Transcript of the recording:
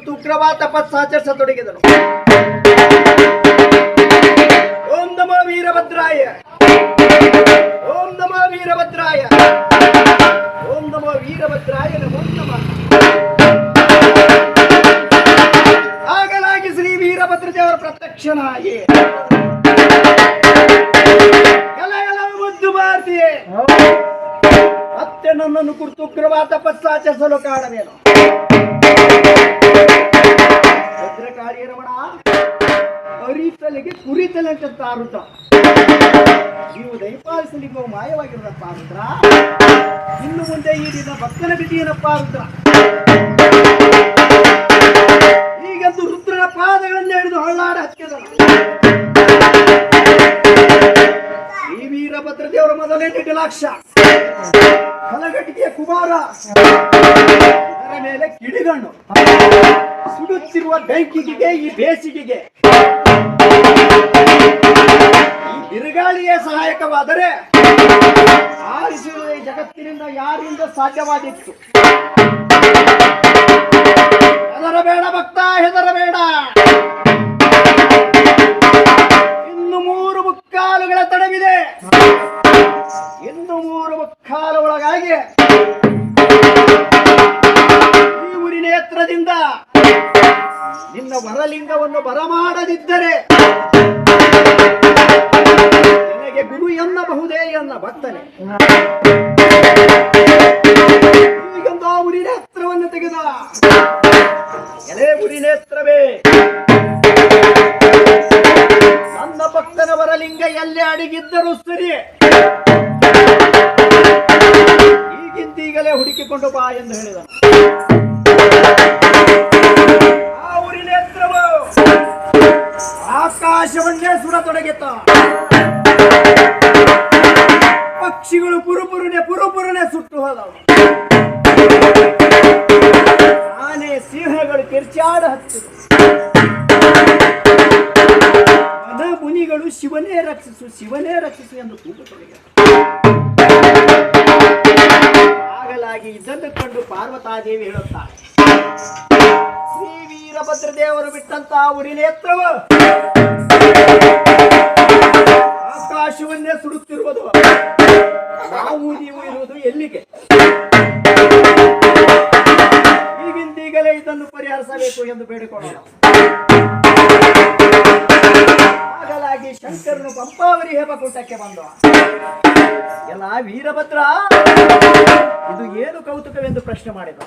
ಕುರಿತು ಉಗ್ರವಾದ ತಪಸ್ಸಾಚರಿಸತೊಡಗಿದನು. ಓಂ ನಮೋ ವೀರಭದ್ರಾಯ, ಓಂ ನಮೋ ವೀರಭದ್ರಾಯ, ಓಂ ನಮೋ ವೀರಭದ್ರಾಯ ನಮೋ ನಮಃ. ಆಗಲಾಗಿ ಶ್ರೀ ವೀರಭದ್ರ ದೇವರ ಪ್ರತ್ಯಕ್ಷನಾಗಿ ಎಲ್ಲ ಮುದ್ದು ಭಾರತೀಯೇ ಮತ್ತೆ ನನ್ನನ್ನು ಕುರಿತು ಉಗ್ರವಾದ ತಪಸ್ಸಾಚರಿಸಲು ಕಾರಣವೇನು? ಭದ್ರಕಾಳಿ ರಮಣ ಅರಿತಲೆಗೆ ಕುರಿತಲೆಂತ ರುದ್ರ, ನೀವು ದಯಪಾಲಿಸಲಿಕ್ಕೆ ಮಾಯವಾಗಿರಪ್ಪ ರುದ್ರ. ಇನ್ನು ಮುಂದೆ ಈ ದಿನ ಭಕ್ತನ ಗತಿ ಏನಪ್ಪ ರುದ್ರ? ಈಗಂತೂ ರುದ್ರನ ಪಾದಗಳನ್ನು ಹಿಡಿದು ಹೊಳ್ಳಾಡ ಹತ್ತಿದನು. ಈ ವೀರಭದ್ರ ದೇವರ ಮೊದಲೇ ನಿಡಿಲಾಕ್ಷ, ಕಲಗಟ್ಟಿಗೆಯ ಕುಮಾರ, ಇದರ ಮೇಲೆ ಕಿಡಿಗಣ್ಣು, ಸುಡುತ್ತಿರುವ ಬೆಂಕಿಗೆ ಈ ಬೇಸಿಗೆಗೆ ಈ ಬಿರುಗಾಳಿಯೇ ಸಹಾಯಕವಾದರೆ ಆರಿಸುವ ಈ ಜಗತ್ತಿನಿಂದ ಯಾರಿಂದ ಸಾಧ್ಯವಾದಿತ್ತು? ಹೆದರಬೇಡ ಭಕ್ತ, ಹೆದರಬೇಡ. ಇನ್ನು 3 ಮುಕ್ಕಾಲುಗಳ ತಡವಿದೆ. ಇನ್ನು 3 ಮುಕ್ಕಾಲು ಒಳಗಾಗಿ ಈ ಊರಿನ ಎತ್ತರದಿಂದ ನಿನ್ನ ವರಲಿಂಗವನ್ನು ಬರಮಾಡದಿದ್ದರೆ ನಿನಗೆ ಗುರು ಎನ್ನಬಹುದೇ ಎನ್ನ ಭಕ್ತನೆ. ಈಗಂದು ಆ ಊರಿನ ಎತ್ತರವನ್ನು ತೆಗೆದ. ಎಲೆ ಊರಿನ ಎತ್ತರವೇ, ನನ್ನ ಭಕ್ತನ ವರಲಿಂಗ ಎಲ್ಲಿ ಅಡಗಿದ್ದರೂ ಸರಿ, ಈಗಿಂದೀಗಲೇ ಹುಡುಕಿಕೊಂಡು ಬಾ ಎಂದು ಹೇಳಿದ. ಆ ಊರಿನ ಎತ್ತರವು ಆಕಾಶವನ್ನೇ ಸುಡತೊಡಗಿತ್ತ. ಪಕ್ಷಿಗಳು ಪುರುಪುರನೆ ಸುಟ್ಟು ಹೋದವು. ಆನೆ ಸಿಂಹಗಳು ಕಿರ್ಚಾಡ ಹತ್ತಿದವು. ಮನ ಮುನಿಗಳು ಶಿವನೇ ರಕ್ಷಿಸು, ಶಿವನೇ ರಕ್ಷಿಸು ಎಂದು ಕೂಗತೊಡಗಿದರು. ಆಗಲಾಗಿ ಇದನ್ನು ಕಂಡು ಪಾರ್ವತಾದೇವಿ ಹೇಳುತ್ತಾರೆ, ಶ್ರೀ ವೀರಭದ್ರ ದೇವರು ಬಿಟ್ಟಂತ ಊರಿನ ಎತ್ತರವು ಆಕಾಶವನ್ನೇ ಸುಡುತ್ತಿರುವುದು. ನಾವು ನೀವು ಇರುವುದು ಎಲ್ಲಿಗೆ? ಈಗಿಂದೀಗಲೇ ಇದನ್ನು ಪರಿಹರಿಸಬೇಕು ಎಂದು ಬೇಡಿಕೊಳ್ಳೋಣ. ಆಗಲಾಗಿ ಶಂಕರನು ಪಂಪಾವರಿ ಹೇಮಕೂಟಕ್ಕೆ ಬಂದ. ಎಲ್ಲ ವೀರಭದ್ರ, ಇದು ಏನು ಕೌತುಕವೆಂದು ಪ್ರಶ್ನೆ ಮಾಡಿದ.